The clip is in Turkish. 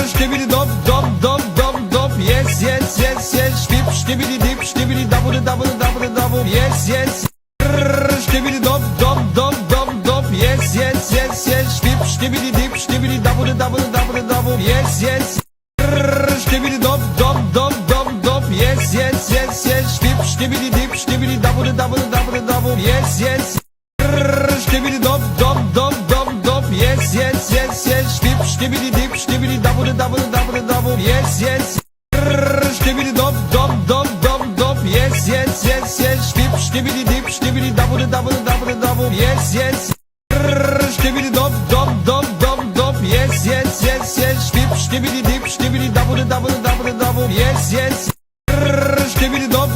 Skibidi dop dop dop dop dop. Yes yes yes yes. Dip skibidi dip skibidi double double double double. Yes yes. Skibidi dop dop dop dop dop. Yes yes yes yes. Dip skibidi dip skibidi double double double double. Yes yes. Skibidi dop dop dop dop dop. Yes yes yes yes. Dip skibidi dip skibidi double double double double. Yes yes. Skibidi dop dop dop dop dop. Yes yes yes yes. Dip skibidi dip skibidi double double double double. Yes yes. Skibidi dop dop dop dop dop. Yes yes yes yes. Dip skibidi dip skibidi double double double double. Yes yes. Skibidi dop dop dop dop dop. Yes yes yes yes. Dip skibidi dip skibidi double double double double. Yes yes. Skibidi dop